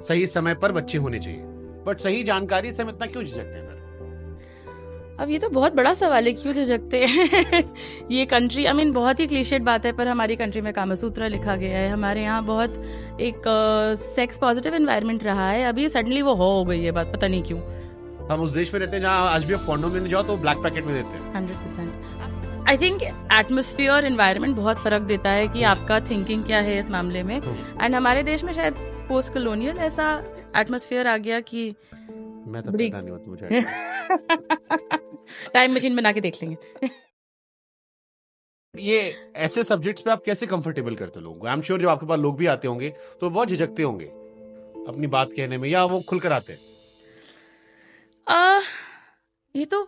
सही समय पर बच्चे होने चाहिए, बट सही जानकारी से हम इतना क्यों झिझकते हैं फिर? अब ये तो बहुत बड़ा सवाल है, क्यों झिझकते हैं? ये कंट्री, आई मीन, बहुत ही क्लीशेड बात है, पर हमारी कंट्री में कामसूत्र लिखा गया है। हमारे यहाँ बहुत एक सेक्स पॉजिटिव एनवायरनमेंट रहा है। अभी सडनली वो हो गई है बात, पता नहीं क्यों। हम उस देश में रहते हैं जहाँ आज भी आप कॉन्डोम लेने जाओ तो ब्लैक पैकेट में देते हैं। 100%। आई थिंक एटमोस्फियर, एनवायरनमेंट बहुत फर्क देता है कि आपका थिंकिंग क्या है इस मामले में। एंड हमारे देश में शायद पोस्ट कॉलोनियल ऐसा एटमोस्फियर आ गया कि मैं तो पता नहीं मुझे टाइम मशीन बना के देख लेंगे। ये ऐसे सब्जेक्ट्स पे आप कैसे कंफर्टेबल करते हो लोगों को? आई एम श्योर जब आपके पास लोग भी आते होंगे तो बहुत झिझकते होंगे अपनी बात कहने में, या वो खुलकर आते हैं? ये तो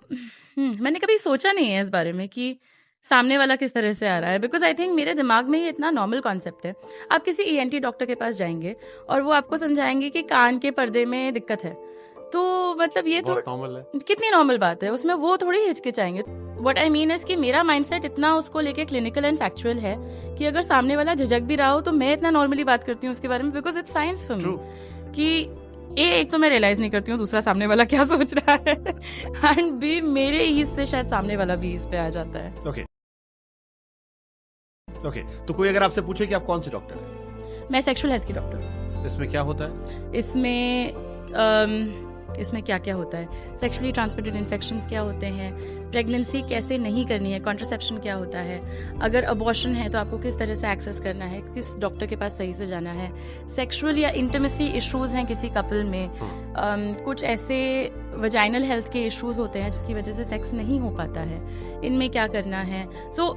मैंने कभी सोचा नहीं है इस बारे में कि सामने वाला किस तरह से आ रहा है, बिकॉज आई थिंक मेरे दिमाग में ये इतना नॉर्मल कॉन्सेप्ट है। आप किसी ENT डॉक्टर के पास जाएंगे और वो आपको समझाएंगे कि कान के पर्दे में दिक्कत है, तो मतलब ये तो नॉर्मल है। कितनी नॉर्मल बात है, उसमें वो थोड़ी हिचकिचाएंगे। व्हाट आई मीन इज कि मेरा माइंडसेट इतना उसको लेके क्लिनिकल एंड फैक्चुअल है कि अगर सामने वाला झिझक भी रहा हो तो मैं इतना नॉर्मली बात करती हूँ उसके बारे में, because it's science for me. कि एक तो मैं रियलाइज नहीं करती हूँ दूसरा सामने वाला क्या सोच रहा है, एंड बी मेरे ईज से शायद सामने वाला भी इस पे आ जाता है। ओके, तो कोई अगर आपसे पूछे कि आप कौन से डॉक्टर हैं? मैं सेक्सुअल हेल्थ की डॉक्टर हूँ। इसमें क्या होता है? इसमें क्या क्या होता है, सेक्सुअली ट्रांसमिटेड इन्फेक्शंस क्या होते हैं, प्रेगनेंसी कैसे नहीं करनी है, कॉन्ट्रासेप्शन क्या होता है, अगर अबॉर्शन है तो आपको किस तरह से एक्सेस करना है, किस डॉक्टर के पास सही से जाना है, सेक्सुअल या इंटीमेसी इश्यूज हैं किसी कपल में, कुछ ऐसे वजाइनल हेल्थ के इश्यूज होते हैं जिसकी वजह से सेक्स नहीं हो पाता है, इनमें क्या करना है। So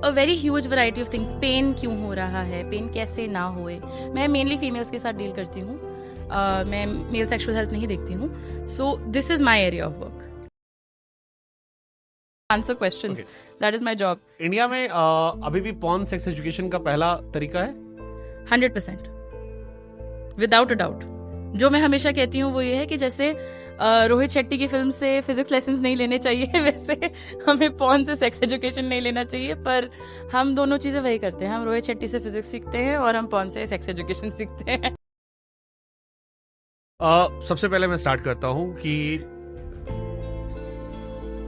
a very huge variety of things. Pain क्यों हो रहा है, पेन कैसे ना होए। मैं मेनली फीमेल्स के साथ डील करती हूँ, मैं मेल सेक्सुअल हेल्थ नहीं देखती हूँ। So this is my area of work. Answer questions, that is my job. India में अभी भी पॉर्न सेक्स एजुकेशन का पहला तरीका है? 100%, विदाउट अ डाउट। जो मैं हमेशा कहती हूँ वो ये है कि जैसे रोहित शेट्टी की फिल्म से फिजिक्स लेसन्स नहीं लेने चाहिए, वैसे हमें पॉर्न से सेक्स एजुकेशन नहीं लेना चाहिए। पर हम दोनों चीजें वही करते हैं, हम रोहित शेट्टी से फिजिक्स सीखते हैं और हम पॉर्न से सेक्स एजुकेशन सीखते हैं। सबसे पहले मैं स्टार्ट करता हूँ कि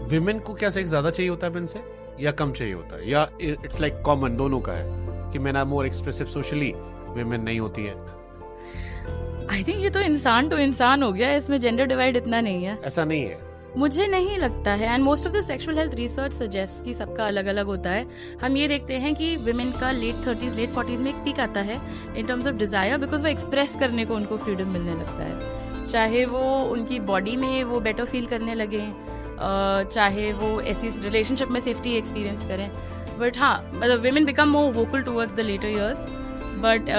विमेन को क्या सेक्स ज्यादा चाहिए होता है मेन से, या कम चाहिए होता है, या इट्स लाइक कॉमन दोनों का है कि men are more expressive socially, women नहीं होती है? आई थिंक ये तो इंसान टू इंसान हो गया है, इसमें जेंडर डिवाइड इतना नहीं है। ऐसा नहीं है, मुझे नहीं लगता है। And most of the sexual health research suggest कि सबका अलग अलग होता है। हम ये देखते हैं कि विमेन का लेट 30s लेट 40s में एक पीक आता है in terms of desire, because वो एक्सप्रेस करने को उनको फ्रीडम मिलने लगता है, चाहे वो उनकी बॉडी में वो बेटर फील करने लगे, चाहे वो ऐसी रिलेशनशिप में सेफ्टी एक्सपीरियंस करें। बट हाँ, मतलब women become more vocal towards the latter years. But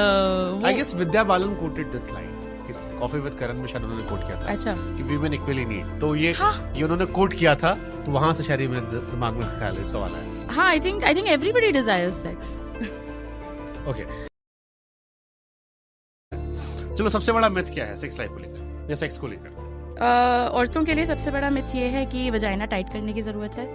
I guess Vidya Balan quoted this line किस कॉफी विद करण में, शायद उन्होंने कोट किया था। अच्छा, कि वीमेन इक्वली नीड, तो ये उन्होंने कोट किया था, तो वहां से शायद मेरे दिमाग में ख्याल है, सवाल आया। हाँ, I think everybody desires sex. Okay, चलो सबसे बड़ा मिथ क्या है सेक्स लाइफ को लेकर या सेक्स को लेकर? औरतों के लिए सबसे बड़ा मिथ ये है कि वजाइना टाइट करने की जरूरत है।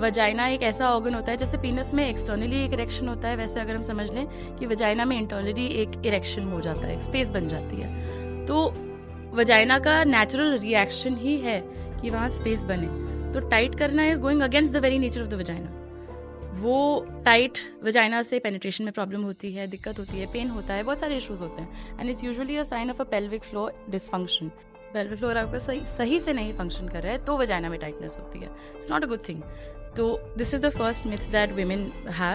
वजाइना एक ऐसा ऑर्गन होता है, जैसे पीनस में एक्सटर्नली एक इरेक्शन होता है, वैसे अगर हम समझ लें कि वजाइना में इंटरनली एक इरेक्शन हो जाता है, स्पेस बन जाती है। तो वजाइना का नेचुरल रिएक्शन ही है कि वहाँ स्पेस बने, तो टाइट करना is going against the very nature of the vagina. वो टाइट वजाइना से पेनिट्रेशन में प्रॉब्लम होती है, दिक्कत होती है, पेन होता है, बहुत सारे इश्यूज होते हैं, and it's usually a sign of a pelvic floor dysfunction. Pelvic floor आपका सही से नहीं फंक्शन कर रहा है तो वजाइना में टाइटनेस होती है। It's not a good thing. तो this is the first myth that women have.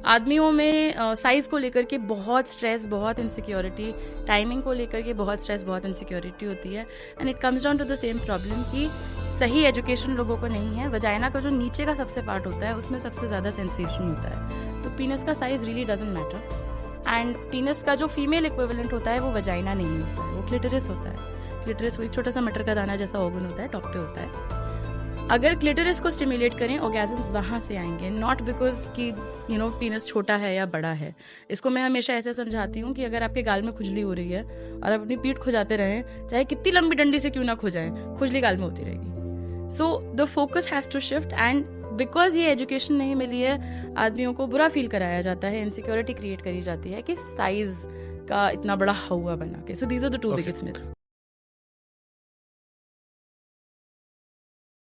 आदमियों में साइज को लेकर के बहुत स्ट्रेस, बहुत इनसिक्योरिटी, टाइमिंग को लेकर के बहुत स्ट्रेस, बहुत इनसिक्योरिटी होती है, and it comes down to the same problem कि सही एजुकेशन लोगों को नहीं है। वजाइना का जो नीचे का सबसे पार्ट होता है उसमें सबसे ज़्यादा सेंसेशन होता है, तो पीनस का size really doesn't matter. And पीनस का जो फीमेल इक्विवेलेंट होता है वो वजाइना नहीं होता है, वो क्लिटरिस होता है। क्लिटरिस एक छोटा सा मटर का दाना जैसा ऑर्गन होता है, टॉप पे होता है। अगर क्लिटरिस को स्टिमुलेट करें, ऑर्गेजम्स वहाँ से आएंगे, नॉट बिकॉज कि पीनस छोटा है या बड़ा है। इसको मैं हमेशा ऐसे समझाती हूँ कि अगर आपके गाल में खुजली हो रही है और आप अपनी पीठ खुजाते रहें, चाहे कितनी लंबी डंडी से क्यों ना खुजाएं, खुजली गाल में होती रहेगी। So the focus has to shift, and because ये एजुकेशन नहीं मिली है, आदमियों को बुरा फील कराया जाता है, इनसिक्योरिटी क्रिएट करी जाती है कि साइज का इतना बड़ा हवा बना के. So these are the two biggest myths.